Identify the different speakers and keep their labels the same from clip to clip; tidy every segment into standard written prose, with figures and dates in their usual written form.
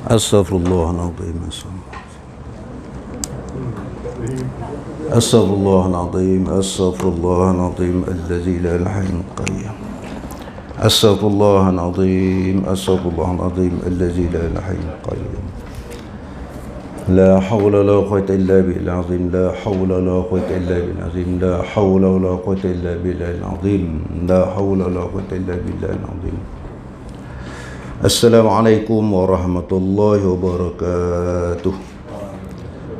Speaker 1: Astaghfirullahaladzim. Astaghfirullahaladzim. Astaghfirullahaladzim. Allazi la ilaha illa qayyum. Astaghfirullahaladzim. Astaghfirullahaladzim. Allazi la ilaha illa qayyum. La hawla la quwwata illa billahil azim. La hawla la quwwata illa billahil azim. La hawla la quwwata illa billahil azim. La hawla la quwwata illa billahil azim. Assalamualaikum warahmatullahi wabarakatuh.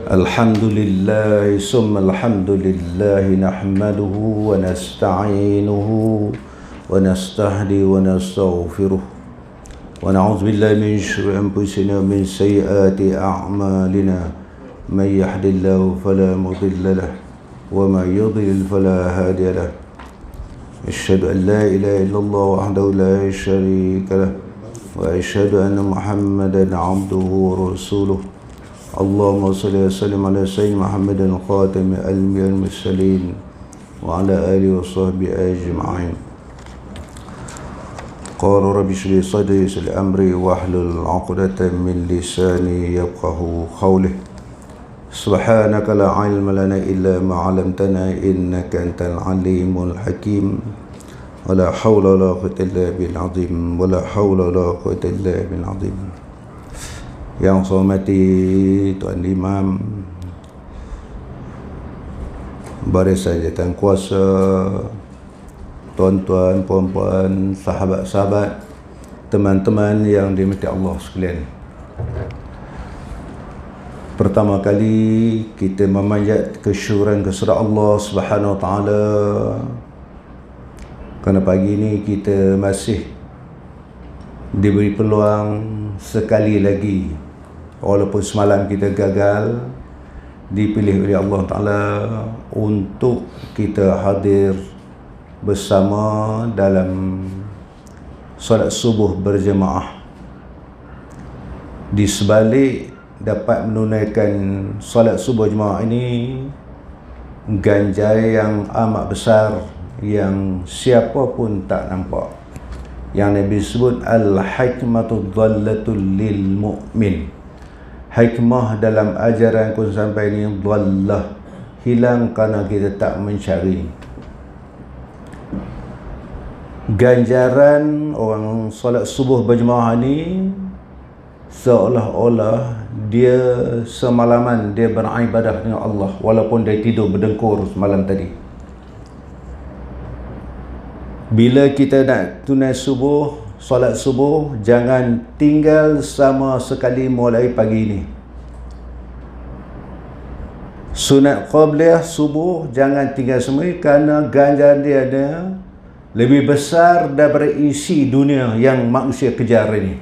Speaker 1: Alhamdulillah summa alhamdulillah nahmaduhu wa nasta'inuhu wa nastahdi wa nastaghfiruh wa na'udzu billahi min shururi anfusina wa min sayyiati a'malina may yahdihillahu fala mudilla lahu wa may yudlil fala hadiya lahu. Asyhadu an la ilaha illallah wahdahu la syarika lahu wa asyhadu anna Muhammadan 'abduhu wa rasuluh. Allahumma shalli wa sallim ala sayyidina Muhammadin khatamil anbiya'il mursalin wa ala alihi wa sahbihi ajma'in. Qala rabbi shrah li sadri yassir li amri wahlul 'uqdatam min lisani yafqahu qawli. Subhanaka la 'ilma lana illa ma 'allamtana innaka antal 'alimul hakim. Wala hawla wala quwwata illa billahil azim. Wala hawla wala quwwata illa billahil azim. Yang saya hormati Tuan Imam, barisan jawatan kuasa, tuan-tuan, puan-puan, sahabat-sahabat, teman-teman yang dirahmati Allah sekalian. Pertama kali kita memanjat kesyukuran kepada Allah Subhanahu wa taala kerana pagi ini kita masih diberi peluang sekali lagi, walaupun semalam kita gagal, dipilih oleh Allah Ta'ala untuk kita hadir bersama dalam solat subuh berjemaah. Di sebalik dapat menunaikan solat subuh jemaah ini, ganjaran yang amat besar yang siapa pun tak nampak, yang Nabi sebut al-hikmatu dhallatul lil mu'min. Hikmah dalam ajaran ku sampai ini dhallah, hilang kerana kita tak mencari. Ganjaran orang solat subuh berjemaah ni seolah-olah dia semalaman dia beribadah dengan Allah walaupun dia tidur berdengkur semalam tadi. Bila kita nak tunai subuh, solat subuh, jangan tinggal sama sekali mulai pagi ini. Sunat qabliyah subuh jangan tinggal semua kerana ganjaran dia ada lebih besar daripada isi dunia yang manusia kejar ini.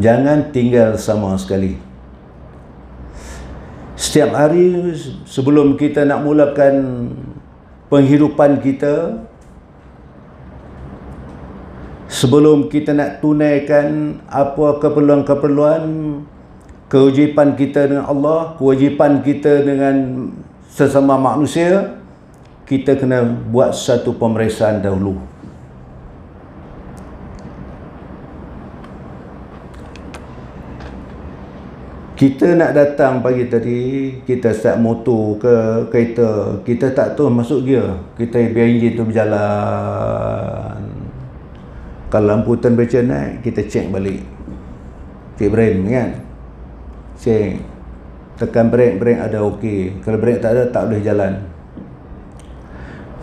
Speaker 1: Jangan tinggal sama sekali. Setiap hari sebelum kita nak mulakan penghidupan kita, sebelum kita nak tunaikan apa keperluan-keperluan, kewajipan kita dengan Allah, kewajipan kita dengan sesama manusia, kita kena buat satu pemeriksaan dahulu. Kita nak datang pagi tadi, kita start motor ke kereta, kita tak tahu masuk gear, kita biar enjin tu berjalan. Kalau lampu temperature naik, kita check balik, check brake kan, check, tekan brake ada okey, kalau brake tak ada tak boleh jalan.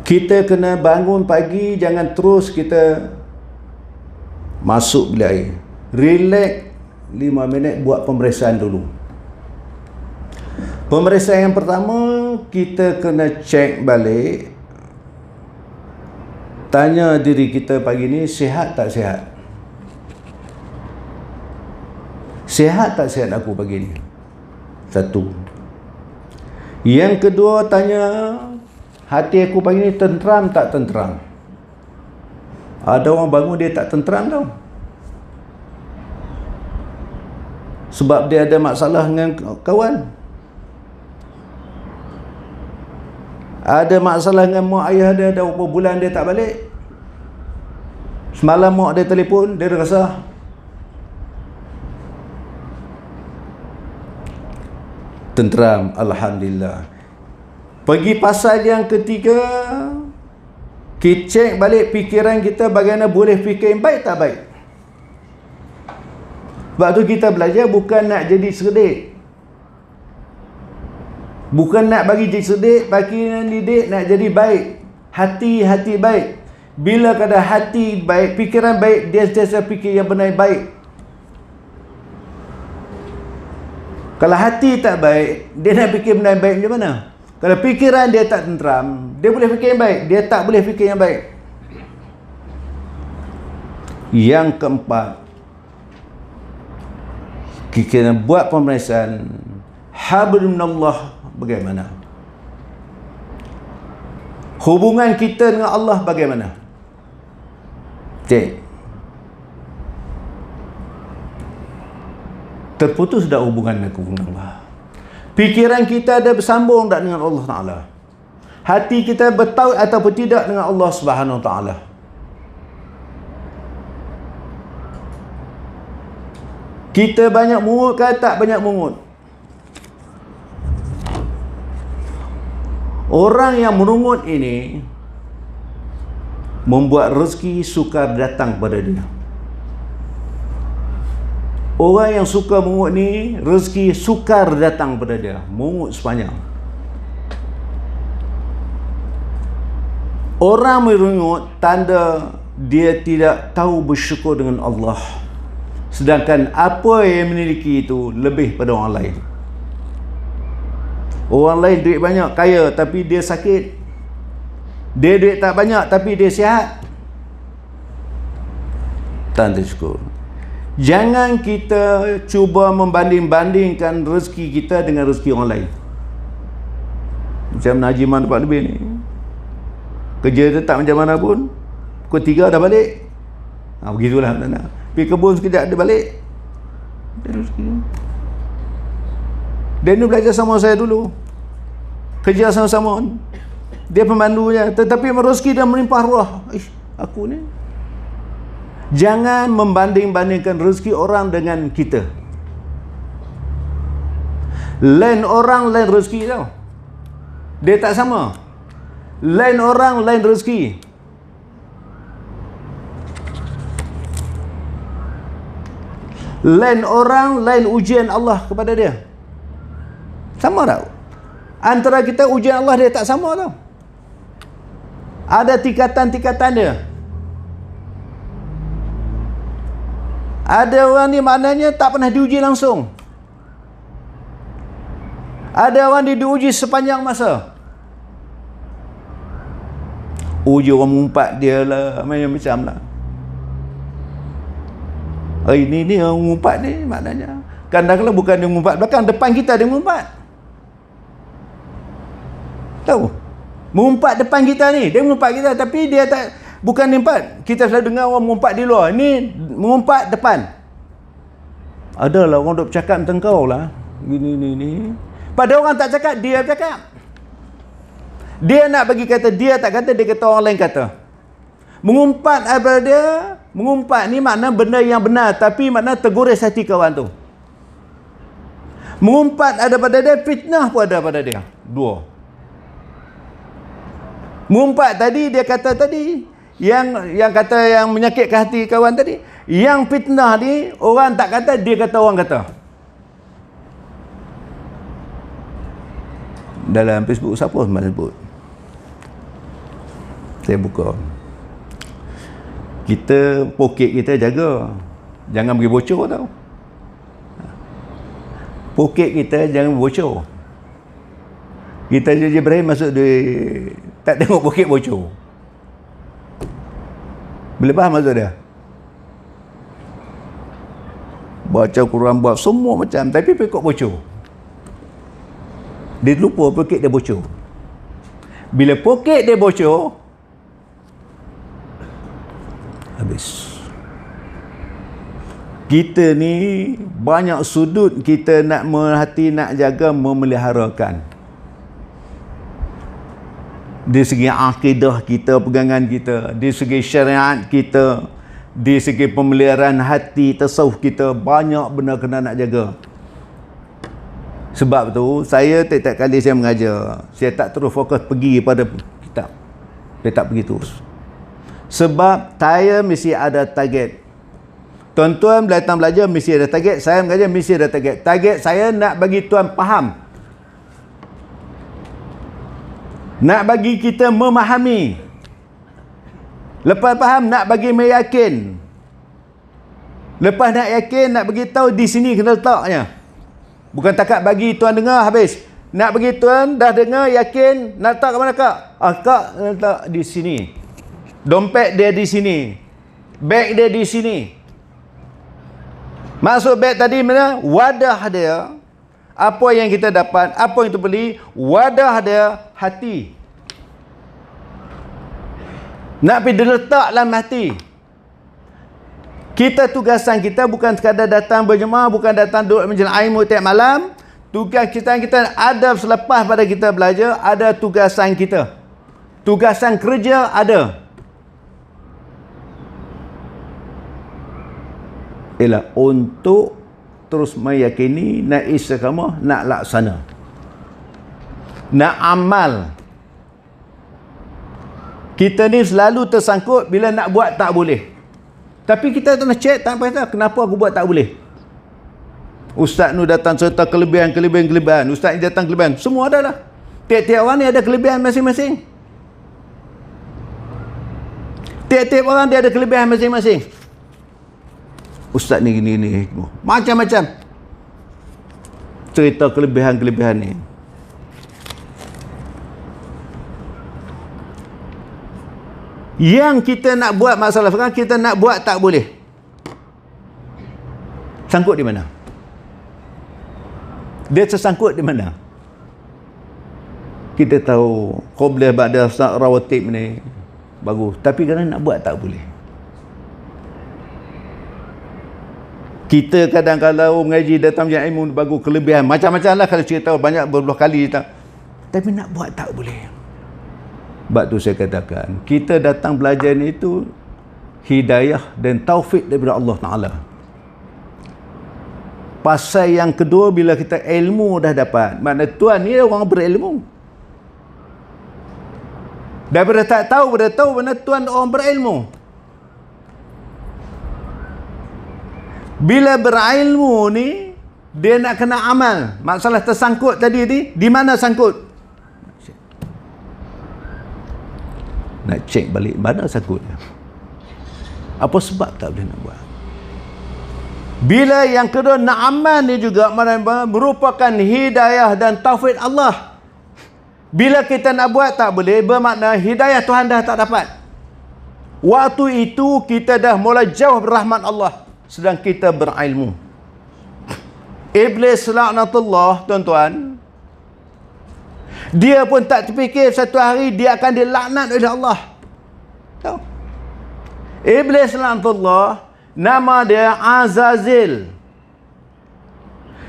Speaker 1: Kita kena bangun pagi, jangan terus kita masuk bilik air, relax 5 minit, buat pemeriksaan dulu. Pemeriksaan yang pertama, kita kena cek balik, tanya diri kita pagi ni sihat tak sihat. Sihat tak sihat aku pagi ni? Satu. Yang kedua, tanya hati aku pagi ni tenteram tak tenteram. Ada orang bangun dia tak tenteram tau, sebab dia ada masalah dengan kawan, ada masalah dengan mak ayah dia, dah berapa bulan dia tak balik. Semalam mak dia telefon, dia rasa tenteram, alhamdulillah. Pergi pasal yang ketiga, kita cek balik fikiran kita bagaimana boleh fikir yang baik tak baik. Sebab tu kita belajar bukan nak jadi cerdik, bukan nak bagi jadi cerdik, bagi didik nak jadi baik. Hati baik. Bila kada hati baik, fikiran baik, dia sentiasa fikir yang benar baik. Kalau hati tak baik, dia nak fikir benda yang baik macam mana? Kalau fikiran dia tak tenteram, dia boleh fikir yang baik, dia tak boleh fikir yang baik. Yang keempat, kita buat pemeriksaan hablum minallah bagaimana? Hubungan kita dengan Allah bagaimana? Cek. Terputus dah hubungan dengan Allah. Fikiran kita ada bersambung tak dengan Allah Ta'ala? Hati kita bertaut ataupun tidak dengan Allah Subhanahu Wa Ta'ala? Kita banyak mungut ke tak banyak mungut? Orang yang merungut ini membuat rezeki sukar datang pada dia. Orang yang suka mungut ni, rezeki sukar datang pada dia. Mungut sepanjang. Orang merungut tanda dia tidak tahu bersyukur dengan Allah. Sedangkan apa yang memiliki itu lebih pada orang lain. Orang lain duit banyak, kaya, tapi dia sakit. Dia duit tak banyak, tapi dia sihat. Tanda syukur. Jangan kita cuba membanding-bandingkan rezeki kita dengan rezeki orang lain. Macam Haji Man dapat lebih ni. Kerja tetap macam mana pun, pukul 3 dah balik. Begitulah. Pergi kebun sekejap dia balik. Dia rezeki. Dia ni belajar sama saya dulu, kerja sama-sama. Dia pemandunya, tetapi rezeki dia melimpah ruah. Aku ni. Jangan membanding-bandingkan rezeki orang dengan kita. Lain orang, lain rezeki tau. Dia tak sama. Lain orang, lain rezeki. Lain orang, lain ujian Allah kepada dia. Sama tak? Antara kita ujian Allah dia tak sama tau. Ada tingkatan-tingkatan dia. Ada orang ni maknanya tak pernah diuji langsung. Ada orang diuji sepanjang masa. Uji orang mengumpat dia lah, macam-macam lah. Ini orang mengumpat ni maknanya kadang-kadang bukan dia mengumpat belakang, depan kita dia mengumpat. Tahu? Mengumpat depan kita ni, dia mengumpat kita, tapi dia tak, bukan mengumpat. Kita selalu dengar orang mengumpat di luar, ni mengumpat depan. Adalah orang duk bercakap tentang kau lah, gini. Pada orang tak cakap, dia bercakap. Dia nak bagi kata, dia tak kata, dia kata orang lain kata. Mengumpat daripada dia, mengumpat ni makna benda yang benar, tapi makna tergores hati kawan tu. Mengumpat ada pada dia, fitnah pun ada pada dia. Dua. Mengumpat tadi, dia kata tadi, yang kata yang menyakitkan hati kawan tadi, yang fitnah ni, orang tak kata, dia kata orang kata. Dalam Facebook, siapa semalam sebut? Saya buka. Kita, poket kita jaga. Jangan bagi bocor tau. Poket kita jangan bocor. Kita je Ibrahim masuk duit, tak tengok poket bocor. Boleh faham maksud dia? Baca Quran, buat semua macam, tapi pekok bocor. Dia lupa poket dia bocor. Bila poket dia bocor, habis. Kita ni banyak sudut kita nak merhati, nak jaga, memeliharakan. Di segi akidah kita, pegangan kita, di segi syariat kita, di segi pemeliharaan hati, tasawuf kita, banyak benda kena nak jaga. Sebab tu saya tiap-tiap kali saya mengajar, saya tak terus fokus pergi pada kitab. Saya tak pergi terus. Sebab saya mesti ada target. Tuan-tuan datang belajar mesti ada target, saya mengajar mesti ada target. Target saya nak bagi tuan faham. Nak bagi kita memahami. Lepas faham nak bagi meyakin. Lepas nak yakin nak bagi tahu di sini kena letaknya. Bukan takat bagi tuan dengar habis. Nak bagi tuan dah dengar yakin nak letak ke mana kak? Kak letak di sini. Dompet dia di sini. Beg dia di sini. Maksud beg tadi mana? Wadah dia. Apa yang kita dapat, apa yang kita beli, wadah dia hati. Nak pergi diletak dalam hati. Kita tugasan kita bukan sekadar datang berjemaah, bukan datang duduk majlis ilmu tiap malam. Tugas kita ada selepas pada kita belajar, ada tugasan kita. Tugasan kerja ada. Ialah untuk terus meyakini, nak istiqamah, nak laksana. Nak amal. Kita ni selalu tersangkut bila nak buat tak boleh. Tapi kita tak nak cek, tak apa, kenapa aku buat tak boleh. Ustaz ni datang serta kelebihan. Ustaz ni datang kelebihan. Semua ada lah. Tiap-tiap orang ni ada kelebihan masing-masing. Tiap-tiap orang dia ada kelebihan masing-masing. Ustaz ni gini. Macam-macam. Cerita kelebihan-kelebihan ni. Yang kita nak buat masalah sekarang, kita nak buat tak boleh. Sangkut di mana? Dia tersangkut di mana? Kita tahu qobliyah ba'da rawatib ni bagus, tapi kadang nak buat tak boleh. Kita kadang kalau mengaji datang majlis ilmu bagus, kelebihan macam-macam lah, kalau cerita banyak berbelah kali tak. Tapi nak buat tak boleh. Sebab tu saya katakan, kita datang belajar ni itu hidayah dan taufik daripada Allah Ta'ala. Pasal yang kedua, bila kita ilmu dah dapat, makna tuan ni orang berilmu. Daripada tak tahu, pada tahu mana tuan orang berilmu. Bila berilmu ni, dia nak kena amal. Masalah tersangkut tadi ni, di mana sangkut? Nak cek balik mana sangkut. Apa sebab tak boleh nak buat? Bila yang kedua nak amal ni juga merupakan hidayah dan taufik Allah. Bila kita nak buat tak boleh, bermakna hidayah Tuhan dah tak dapat. Waktu itu kita dah mulai jauh rahmat Allah sedang kita berilmu. Iblis laknatullah, tuan-tuan, dia pun tak terfikir satu hari dia akan dilaknat oleh Allah. Tahu? Iblis laknatullah, nama dia Azazil.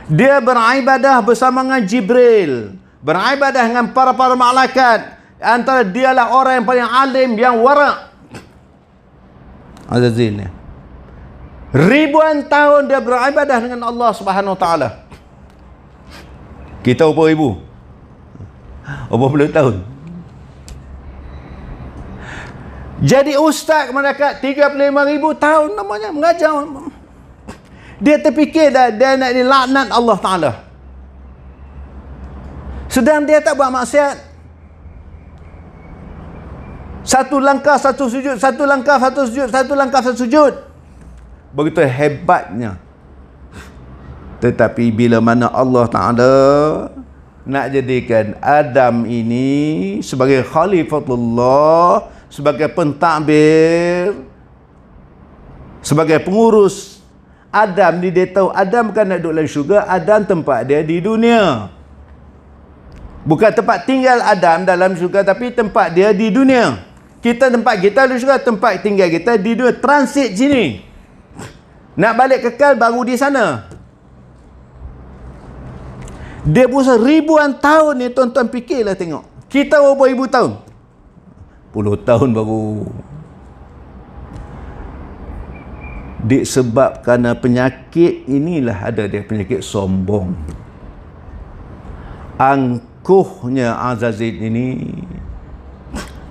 Speaker 1: Dia beribadah bersama dengan Jibril, beribadah dengan para-para malaikat. Antara dialah orang yang paling alim, yang warak. Azazil ni. Ribuan tahun dia beribadah dengan Allah Subhanahu Wa Taala. Kita berapa ribu? Berapa puluh tahun? Jadi ustaz mereka 35,000 tahun namanya mengajar. Dia terfikir dah dia nak dilaknat Allah Ta'ala. Sedang dia tak buat maksiat. Satu langkah satu sujud, satu langkah satu sujud, satu langkah satu sujud. Begitu hebatnya. Tetapi bila mana Allah Ta'ala nak jadikan Adam ini sebagai khalifatullah, sebagai pentadbir, sebagai pengurus. Adam ni dia tahu Adam bukan nak duduk dalam syurga, Adam tempat dia di dunia. Bukan tempat tinggal Adam dalam syurga, tapi tempat dia di dunia. Kita tempat kita di syurga, tempat tinggal kita di dunia, transit sini. Nak balik kekal baru di sana. Dia berusaha ribuan tahun ni, tuan-tuan fikirlah tengok. Kita berapa ribu tahun? Puluh tahun baru. Disebabkan penyakit inilah ada dia, penyakit sombong. angkuhnya Azazil ini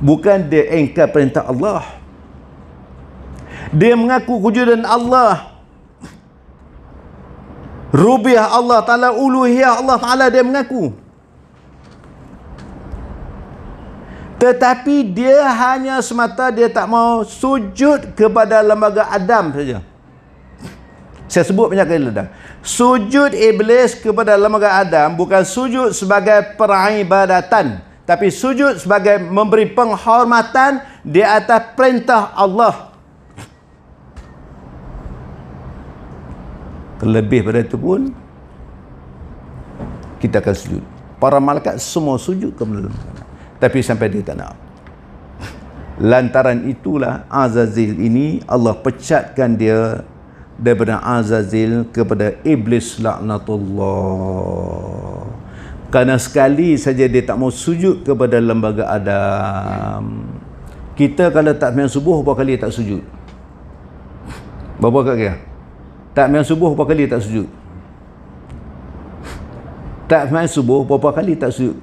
Speaker 1: bukan dia ingkar perintah Allah. Dia mengaku kewujudan Allah, rububiyah Allah Ta'ala, uluhiyah Allah Ta'ala dia mengaku. Tetapi dia hanya semata dia tak mau sujud kepada lembaga Adam saja. Saya sebut banyak kali dah. Sujud iblis kepada lembaga Adam bukan sujud sebagai peribadatan, tapi sujud sebagai memberi penghormatan di atas perintah Allah. Terlebih pada itu pun kita akan sujud. Para malaikat semua sujud kepada lembaga Adam, tapi sampai dia tak nak. Lantaran itulah Azazil ini Allah pecatkan dia daripada Azazil kepada iblis laknatullah. Kerana sekali saja dia tak mau sujud kepada lembaga Adam. Kita kalau tak sembahyang subuh berapa kali tak sujud? Berapa kali? Tak sembahyang subuh berapa kali tak sujud? Tak sembahyang subuh berapa kali tak sujud?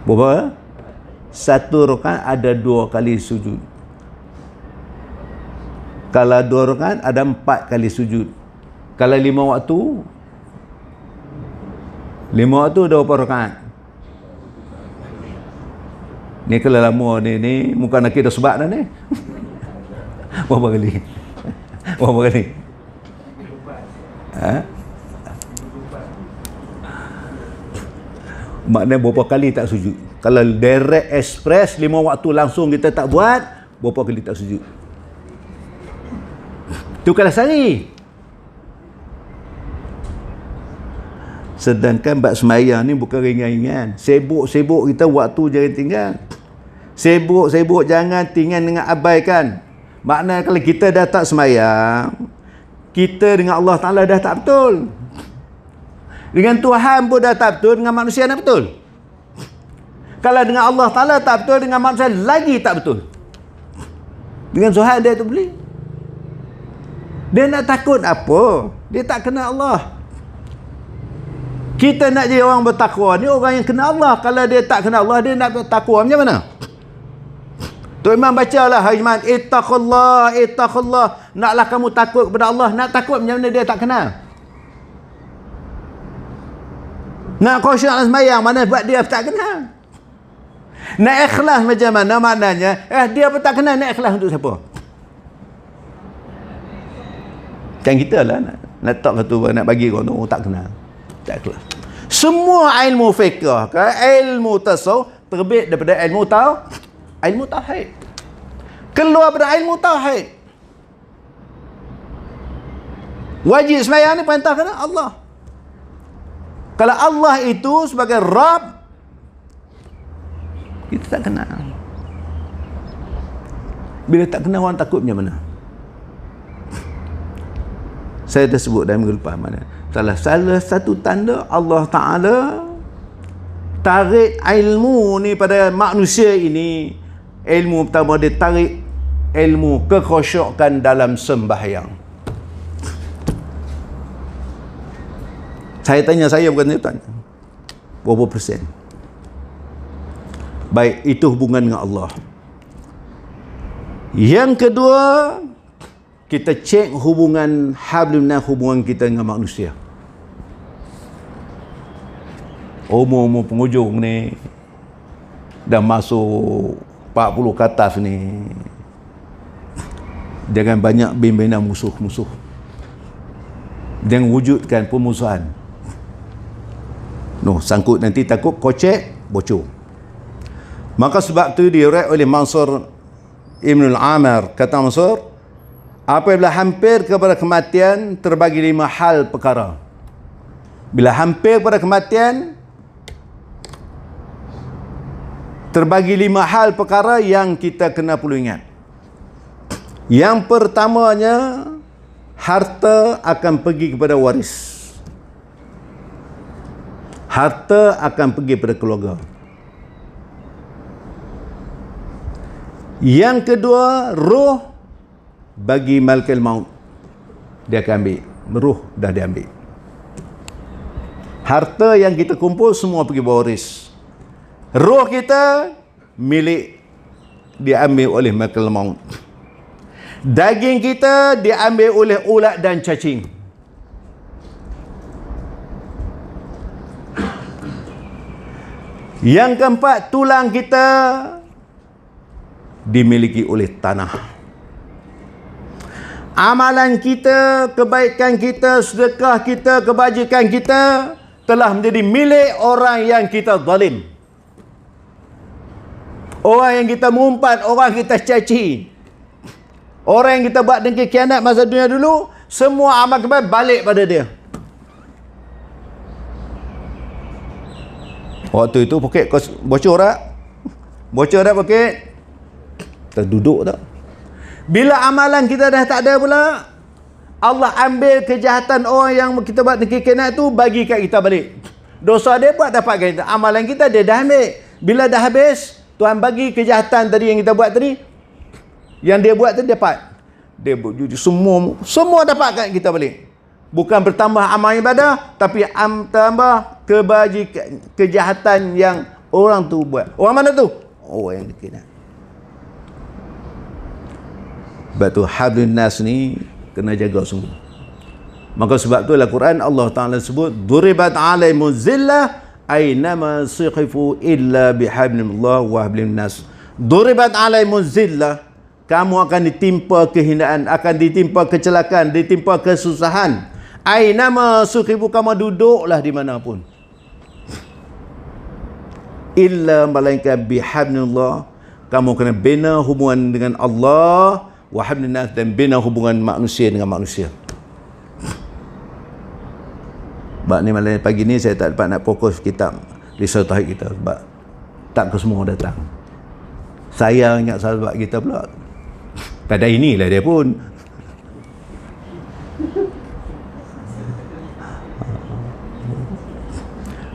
Speaker 1: Berapa? Satu rakaat ada 2 kali sujud. Kalau 2 rakaat ada 4 kali sujud. Kalau 5 waktu ada berapa rakaat? Ni kalau lama ni muka nak kita sebab dah ni. Berapa kali? Berapa kali? Ha? Maknanya berapa kali tak sujud? Kalau direct express 5 waktu langsung kita tak buat, berapa kali tak sujud? Itu kalau sehari. Sedangkan bab sembahyang ni bukan ringan-ringan. Sibuk-sibuk kita waktu jangan tinggal. Sibuk-sibuk jangan tinggal dengan abaikan. Maknanya kalau kita dah tak sembahyang, kita dengan Allah Ta'ala dah tak betul. Dengan Tuhan pun dah tak betul, dengan manusia nak betul. Kalau dengan Allah Ta'ala tak betul, dengan manusia lagi tak betul. Dengan Tuhan dia tu boleh. Dia nak takut apa? Dia tak kenal Allah. Kita nak jadi orang bertakwa ni orang yang kenal Allah. Kalau dia tak kenal Allah, dia nak bertakwa macam mana? Tok Imam bacalah hari Jumaat, ittaqullah, ittaqullah. Naklah kamu takut kepada Allah. Nak takut macam mana dia tak kenal? Nak khusyuk dalam sembahyang mana buat dia tak kenal? Nak ikhlas macam mana maknanya? Dia pun tak kenal nak ikhlas untuk siapa? Macam kita lah nak tak kata nak bagi orang tu tak kenal. Tak ikhlas. Semua ilmu fiqh ke ilmu tasawuf terbit daripada ilmu tauhid. Keluar daripada ilmu tauhid. Wajib sembahyang ni perintah kena Allah. Kalau Allah itu sebagai Rabb, kita tak kenal. Bila tak kenal orang takut macam mana? Saya dah sebut dalam minggu lepas mana. Salah satu tanda Allah Ta'ala tarik ilmu ni pada manusia ini. Ilmu pertama dia tarik ilmu kekhusyukan dalam sembahyang. Saya tanya, saya bukan tanya. Berapa persen? Baik, itu hubungan dengan Allah. Yang kedua, kita cek hubungan hablumna, hubungan kita dengan manusia. Umur penghujung ni dah masuk 40 ke atas ni. Jangan banyak bimbingan musuh-musuh. Jangan wujudkan permusuhan. Sangkut nanti takut kocek bocor. Maka sebab tu diriwayat oleh Mansur Ibn al-Amir, kata Mansur, apabila hampir kepada kematian terbagi 5 hal perkara. Bila hampir kepada kematian terbagi 5 hal perkara yang kita kena perlu ingat. Yang pertamanya, harta akan pergi kepada waris. Harta akan pergi kepada keluarga. Yang kedua, roh bagi malakul maut. Dia akan ambil. Roh dah diambil. Harta yang kita kumpul semua pergi bawaris. Roh kita milik diambil oleh malakul maut. Daging kita diambil oleh ulat dan cacing. Yang keempat, tulang kita dimiliki oleh tanah. Amalan kita, kebaikan kita, sedekah kita, kebajikan kita telah menjadi milik orang yang kita zalim. Orang yang kita mengumpat, orang yang kita caci, orang yang kita buat dengki khianat masa dunia dulu, semua amal kebaikan balik pada dia. Waktu itu poket kau bocor tak? Bocor tak poket? Terduduk tak? Bila amalan kita dah tak ada pula, Allah ambil kejahatan orang yang kita buat dengki khianat tu, bagi kat kita balik. Dosa dia buat dapat kat kita. Amalan kita dia dah ambil. Bila dah habis, Tuhan bagi kejahatan tadi yang kita buat tadi, yang dia buat tadi dapat. Dia berjudi semua dapat kat kita balik. Bukan bertambah amal ibadah, tapi tambah kebajikan, kejahatan yang orang tu buat. Orang mana tu? Orang yang dikena. Sebab tu hablun nas ni kena jaga sungguh. Maka sebab tu dalam Quran Allah Ta'ala sebut duribat alaimu zillah aynama siqifu illa bihablillah wa hablin nas. Duribat alaimu zillah, kamu akan ditimpa kehinaan, akan ditimpa kecelakaan, ditimpa kesusahan. Aynama siqifu, kamu duduklah di mana pun. Illa malaika bihablillah, kamu kena bina hubungan dengan Allah, wa hablin nas, dan bina hubungan manusia dengan manusia. Sebab ni malam pagi ni saya tak dapat nak fokus kitab Risau Tauhid kita sebab tak ke semua datang. Saya ingat sahabat kita pula. Pada inilah dia pun.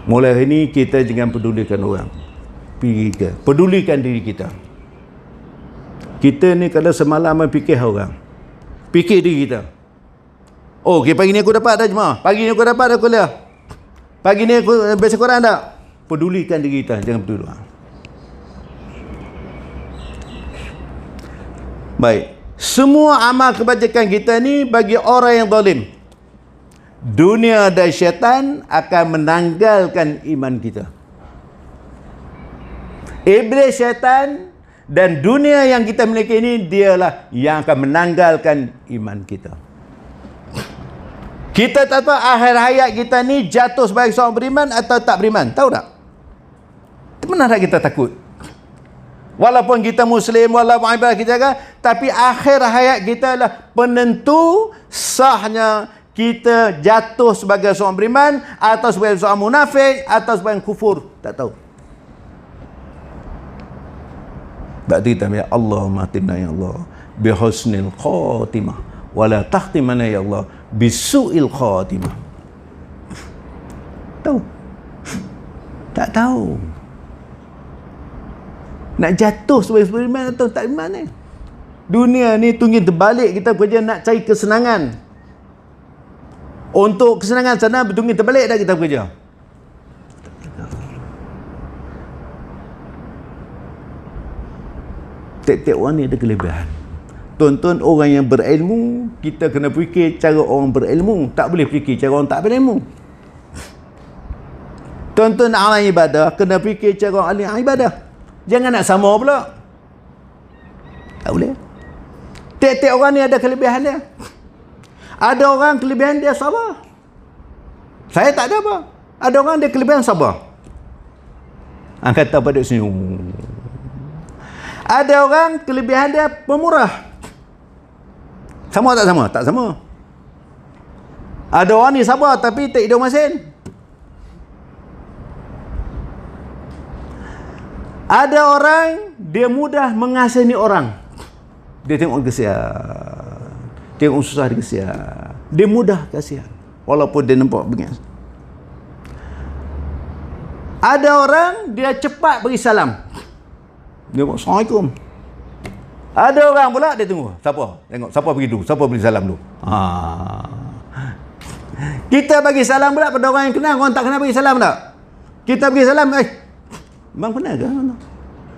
Speaker 1: Mulai hari ni kita jangan pedulikan orang. Pedulikan diri kita. Kita ni kalau semalaman fikir orang, fikir diri kita. Oh, okay, pagi ni aku dapat dah jemaah. Pagi ni aku dapat dah kuliah. Pagi ni aku baca Quran tak? Pedulikan diri kita, jangan peduli. Baik. Semua amal kebajikan kita ni bagi orang yang zalim. Dunia dan syaitan akan menanggalkan iman kita. Iblis, syaitan dan dunia yang kita miliki ini, dialah yang akan menanggalkan iman kita. Kita tak tahu akhir hayat kita ni jatuh sebagai seorang beriman atau tak beriman. Tahu tak? Mana tak kita takut? Walaupun kita Muslim, walaupun ibadah kita kan, tapi akhir hayat kita adalah penentu sahnya kita jatuh sebagai seorang beriman atau sebagai seorang munafik atau sebagai kufur. Tak tahu. Sebab tu kita bilang, Allahumma atimna ya Allah bihusnil khatimah wala tahtimana ya Allah bisu'il khatimah. Tahu? Tak tahu. Nak jatuh sebagai beriman atau tak beriman ni. Dunia ni tunggu terbalik, kita kerja nak cari kesenangan. Untuk kesenangan sana bertunggu terbalik dah kita kerja. Tiap-tiap orang ni ada kelebihan. Tuan-tuan, orang yang berilmu, kita kena fikir cara orang berilmu. Tak boleh fikir cara orang tak berilmu. Tuan-tuan, ahli ibadah, kena fikir cara orang ahli ibadah. Jangan nak sama pula. Tak boleh. Tiap-tiap orang ni ada kelebihan dia. Ada orang kelebihan dia sabar. Saya tak ada apa. Ada orang dia kelebihan sabar. Angkat kata pada senyum. Ada orang kelebihan dia pemurah. Sama tak sama? Tak sama. Ada orang ni sabar tapi tak hidung masin. Ada orang dia mudah mengasihani orang. Dia tengok kesian, tengok susah dia kesian. Dia mudah kasihan walaupun dia nampak bengis. Ada orang dia cepat beri salam. Dia buat Assalamualaikum. Ada orang pula dia tunggu. Siapa? Tengok siapa pergi dulu, siapa beri salam dulu. Kita bagi salam pula pada orang yang kenal, orang tak kenal bagi salam tak? Kita bagi salam, Bang kenal ke?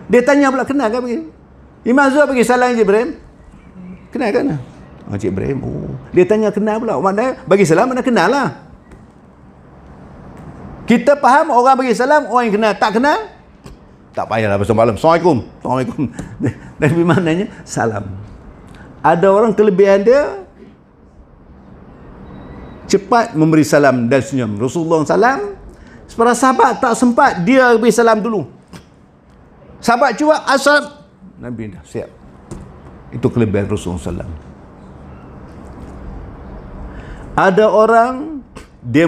Speaker 1: Dia tanya pula, kenal ke bagi? Imam Zul bagi salam Encik Ibrahim. Kenal kan? Encik Ibrahim. Oh. Dia tanya kenal pula. Maknanya bagi salam mana kenal lah. Kita faham orang bagi salam, orang yang kenal. Tak kenal, tak payahlah pasal malam. Assalamualaikum. Assalamualaikum. Tapi maknanya salam. Ada orang kelebihan dia cepat memberi salam dan senyum. Rasulullah salam, para sahabat tak sempat, dia beri salam dulu. Sahabat cuba asal, Nabi dah siap. Itu kelebihan Rasulullah salam. Ada orang dia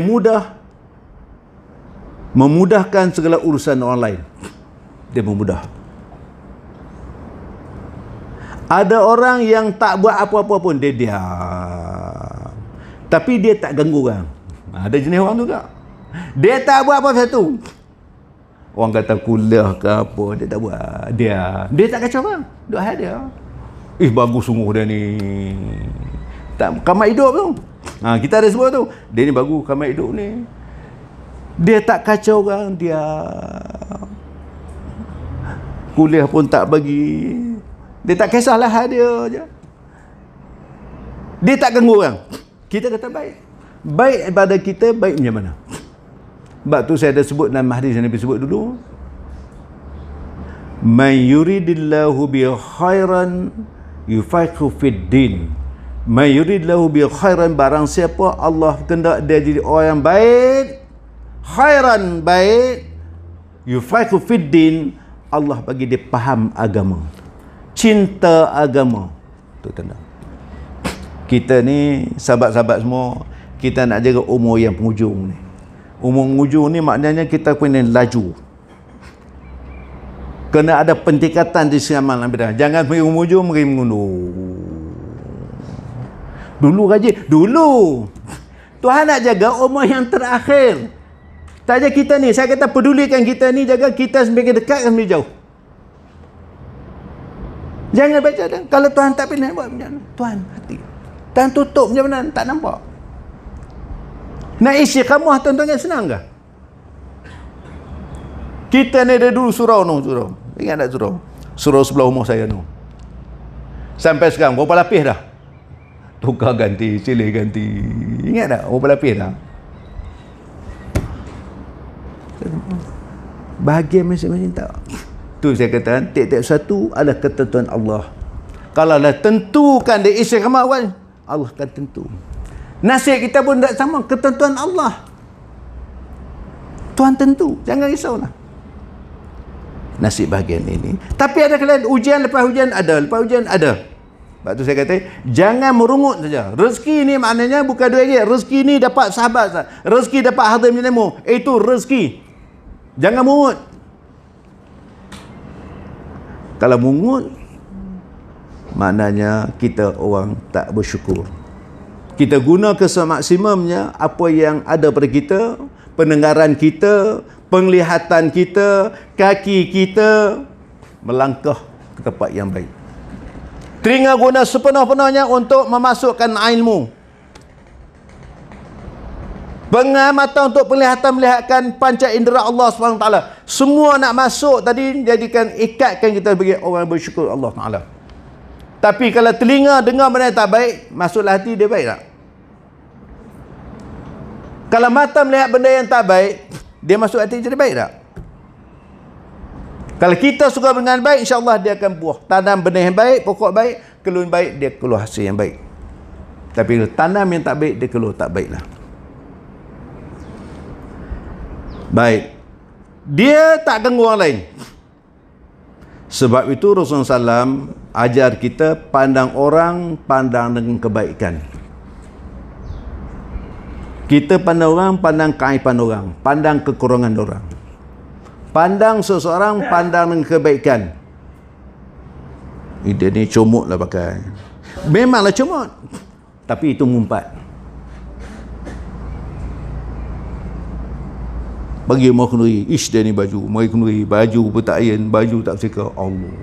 Speaker 1: memudahkan segala urusan orang lain. Dia memudah. Ada orang yang tak buat apa-apa pun, dia diam. Tapi dia tak ganggu orang. Ada jenis orang tu tak? Dia tak buat apa satu. Orang kata kuliah ke apa, dia tak buat. Dia tak kacau orang. Duk hal dia. Bagus sungguh dia ni. Tak kamar hidup tu. Kita ada sebut tu. Dia ni bagus kamar hidup ni. Dia tak kacau orang, dia kuliah pun tak bagi. Dia tak kisahlah hal dia je. Dia tak ganggu orang. Kita kata baik. Baik pada kita, baik macam mana? Sebab tu saya ada sebut dalam hadis yang Nabi sebut dulu. Man yuridillahu bi khairan yufaqihu fid din. Man yuridillahu bi khairan, barang siapa Allah kendak dia jadi orang yang baik, khairan baik, yufaqihu fid din, Allah bagi dia faham agama. Cinta agama. Tu tanda. Kita ni sahabat-sahabat semua, kita nak jaga umur yang penghujung ni. Umur penghujung ni maknanya kita kena laju. Kena ada pentingkatan di amal Nabi dah. Jangan pergi umur penghujung, pergi mengundur. Dulu rajin, dulu. Tuhan nak jaga umur yang terakhir. Tak aja kita ni, saya kata pedulikan kita ni, jaga kita semakin dekat semakin jauh. Jangan baca dah. Kalau Tuhan tak pilih, buat macam mana? Tuhan hati. Tuhan tutup macam mana? Tak nampak. Nak istiqamah tuan-tuan kan senang ke? Kita ni ada dulu surau. Ingat tak surau? Surau sebelah rumah saya tu. Sampai sekarang berapa lapis dah? Tukar ganti, silih ganti. Ingat tak? Berapa lapis dah? Bahagia masing-masing tak? Tu saya kata, tiap-tiap satu adalah ketentuan Allah. Kalau dah tentukan dia istiqamah awal, Allah akan tentu. Nasib kita pun tak sama, ketentuan Allah. Tuhan tentu, jangan risaulah. Nasib bahagian ini. Tapi ada kalian ujian lepas ujian ada, lepas ujian ada. Sebab tu saya kata, jangan merungut saja. Rezeki ni maknanya bukan duit je. Rezeki ni dapat sahabat, rezeki dapat harta minyamu. Itu rezeki. Jangan mungut. Kalau mungut, maknanya kita orang tak bersyukur. Kita guna semaksimumnya apa yang ada pada kita, pendengaran kita, penglihatan kita, kaki kita, melangkah ke tempat yang baik. Telinga guna sepenuh-penuhnya untuk memasukkan ilmu. Pengamatan untuk penglihatan melihatkan panca indera Allah SWT. Semua nak masuk tadi, jadikan ikatkan kita bagi orang yang bersyukur Allah Ta'ala. Tapi kalau telinga dengar benda yang tak baik, masuklah hati, dia baik tak? Kalau mata melihat benda yang tak baik, dia masuk hati, jadi baik tak? Kalau kita suka dengan baik, insyaAllah dia akan buah. Tanam benih yang baik, pokok baik, keluar baik, dia keluar hasil yang baik. Tapi kalau tanam yang tak baik, dia keluar tak baik lah. Baik. Dia tak ganggu orang lain. Sebab itu Rasulullah SAW ajar kita pandang orang, pandang dengan kebaikan. Kita pandang orang, pandang keaiban orang, pandang kekurangan orang. Pandang seseorang, pandang dengan kebaikan. Dia ni comot lah pakai. Memanglah comot, tapi itu ngumpat. Bagi mau kenduri, dia ni baju, mari kenduri, baju pun tak iron, baju tak bersihkan. Allah.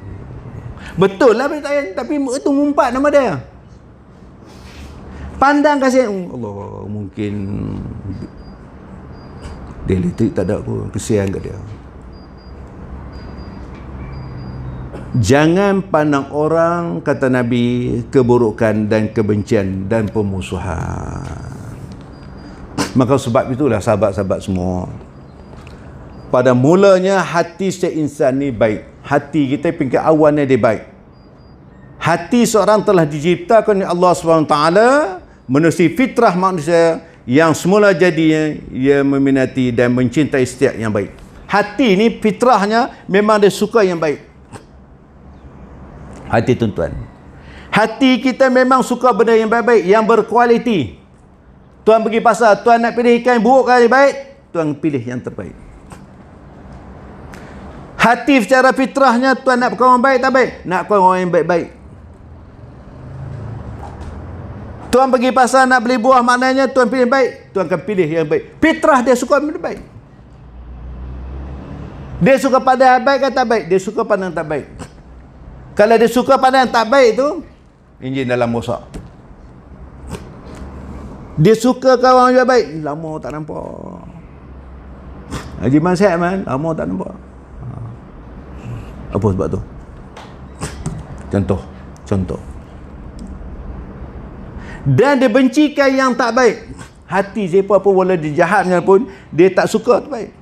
Speaker 1: Betul lah tak iron, tapi itu ngumpat nama dia. Pandang kasihan, Allah, mungkin dia elektrik tak ada pun, kesian kat dia. Jangan pandang orang, kata Nabi, keburukan dan kebencian dan pemusuhan. Maka sebab itulah sahabat-sahabat semua, pada mulanya hati setiap insan ni baik. Hati kita tingkat awalnya dia baik. Hati seorang telah diciptakan oleh Allah SWT menerusi fitrah manusia yang semula jadinya ia meminati dan mencintai setiap yang baik. Hati ni fitrahnya memang dia suka yang baik. Hati tuan-tuan, hati kita memang suka benda yang baik-baik, yang berkualiti. Tuan pergi pasar, tuan nak pilih ikan buruk kali baik, tuan pilih yang terbaik. Hati secara fitrahnya, tuan nak berkawan baik tak baik, nak berkawan orang yang baik-baik. Tuan pergi pasar nak beli buah, maknanya tuan pilih baik, tuan akan pilih yang baik. Fitrah dia suka benda baik. Dia suka pada baik atau tak baik, dia suka pada yang tak baik. Kalau dia suka pada yang tak baik tu, enjin dalam rosak. Dia suka kawan yang baik, lama tak nampak. Haji Man sihat man, lama tak nampak. Apa sebab tu? Contoh. Dan dia bencikan yang tak baik. Hati siapa pun, walaupun dia jahatnya pun, dia tak suka tak baik.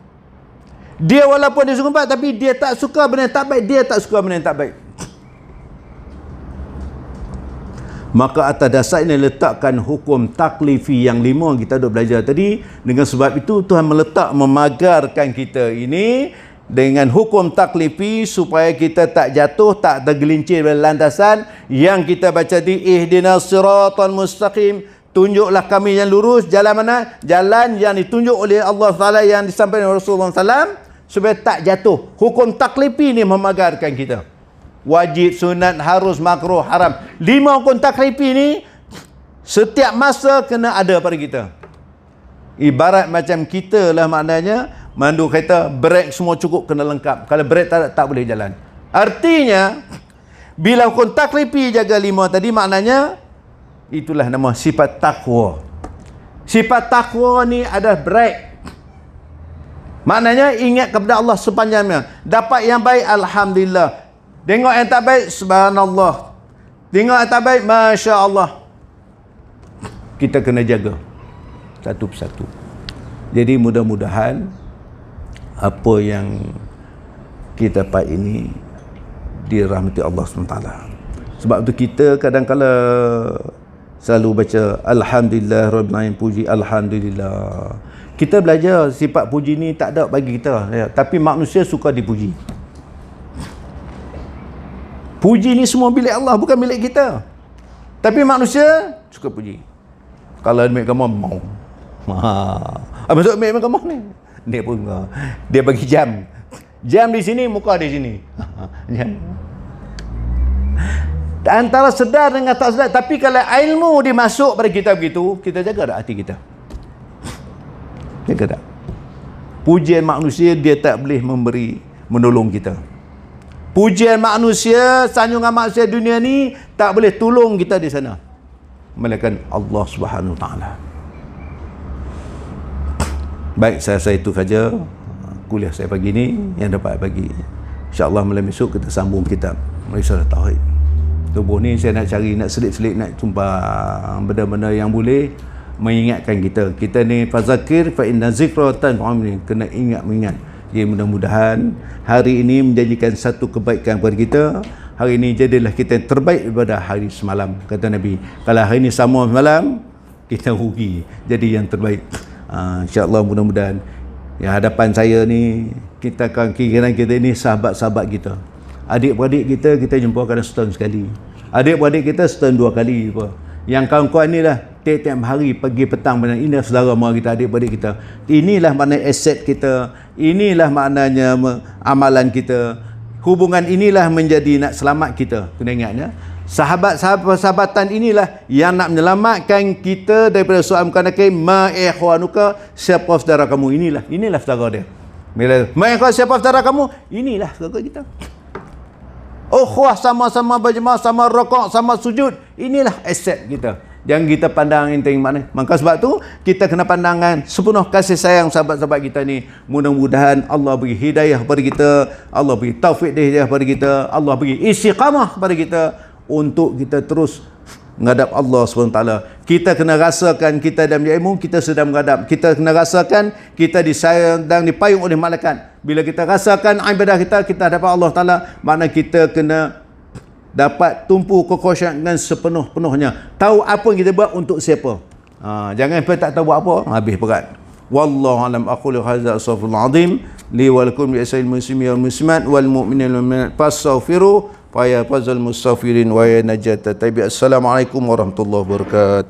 Speaker 1: Dia walaupun dia suka baik, tapi dia tak suka benda yang tak baik, dia tak suka benda yang tak baik. Maka atas dasar ini letakkan hukum taklifi yang 5 kita dah belajar tadi. Dengan sebab itu Tuhan memagarkan kita ini dengan hukum taklifi supaya kita tak jatuh, tak tergelincir dari landasan yang kita baca di ihdinas siratal mustaqim. Tunjuklah kami yang lurus. Jalan mana? Jalan yang ditunjuk oleh Allah Taala, yang disampaikan oleh Rasulullah SAW, supaya tak jatuh. Hukum taklifi ini memagarkan kita. Wajib, sunat, harus, makruh, haram. 5 hukum taklifi ni setiap masa kena ada pada kita. Ibarat macam kita lah, maknanya mandu kereta, brek semua cukup, kena lengkap. Kalau brek tak boleh jalan. Artinya bila hukum taklifi jaga 5 tadi, maknanya itulah nama sifat takwa. Sifat takwa ni ada brek. Maknanya ingat kepada Allah sepanjangnya. Dapat yang baik, alhamdulillah. Tengok yang tak baik, subhanallah. Tengok yang tak baik, masya Allah. Kita kena jaga satu persatu. Jadi mudah-mudahan apa yang kita dapat ini dirahmati Allah SWT. Sebab tu kita kadang-kala selalu baca alhamdulillah rabbil alamin, puji alhamdulillah. Kita belajar sifat puji ni tak ada bagi kita, tapi manusia suka dipuji. Puji ni semua milik Allah, bukan milik kita. Tapi manusia suka puji. Kalau milik kamu mau. Maksud milik kamu ni, dia pun dia bagi jam. Jam di sini, muka di sini. Antara sedar dengan tak sedar. Tapi kalau ilmu dimasuk pada kita begitu, kita jaga tak hati kita? Jaga tak? Pujian manusia dia tak boleh menolong kita. Pujian manusia, sanjungan manusia dunia ni tak boleh tolong kita di sana, melainkan Allah Subhanahu Wa Taala. Baik, saya rasa itu saja kuliah saya pagi ni yang dapat bagi. InsyaAllah malam esok kita sambung kitab Risalah Tauhid. Tubuh ni saya nak cari, nak selit-selit, nak tumpah benda-benda yang boleh mengingatkan kita. Kita ni fazakir fa inna zikra tanfa'ul mu'minin, kena mengingat. Jadi mudah-mudahan hari ini menjanjikan satu kebaikan kepada kita. Hari ini jadilah kita yang terbaik daripada hari semalam. Kata Nabi, kalau hari ini sama semalam, kita rugi. Jadi yang terbaik. InsyaAllah mudah-mudahan yang hadapan saya ni, kita akan kira kita ini sahabat-sahabat kita. Adik-beradik kita jumpa kadang setahun sekali. Adik-beradik kita setahun 2 kali. Yang kawan-kawan ni lah tiap-tiap hari pagi petang, inilah saudara mara kita, adik-beradik kita. Inilah makna aset kita, inilah maknanya amalan kita. Hubungan inilah menjadi nak selamat kita. Kena ingatnya, sahabat-sahabatan inilah yang nak menyelamatkan kita daripada soal mukanaki ma ikhwanuka, siapa saudara kamu, inilah saudara dia. Bila ma ikhwan, siapa saudara kamu, inilah saudara kita. Ukhuwah, sama-sama berjemaah, sama rokok, sama sujud, inilah aset kita. Jangan kita pandang enteng mana. Maka sebab tu kita kena pandangan sepenuh kasih sayang sahabat-sahabat kita ni. Mudah-mudahan Allah beri hidayah kepada kita, Allah beri taufik dan hidayah kepada kita, Allah beri istiqamah kepada kita untuk kita terus menghadap Allah SWT. Kita kena rasakan kita dalam ilmu, kita sedang menghadap. Kita kena rasakan kita disayang dan dipayung oleh malaikat. Bila kita rasakan ibadah kita hadapan Allah Ta'ala, makna kita kena dapat tumpu kekhusyukan dengan sepenuh-penuhnya. Tahu apa yang kita buat untuk siapa. Jangan sampai tak tahu buat apa, habis berat. Wallahu alam, aqulu hadza astaghfirullah azim li wa lakum li asal muslimin wal muslimat wal mu'minin wal mu'minat fastaghfiru fa ya fazal mustaghfirin wa ya najata tabi. Assalamualaikum warahmatullahi wabarakatuh.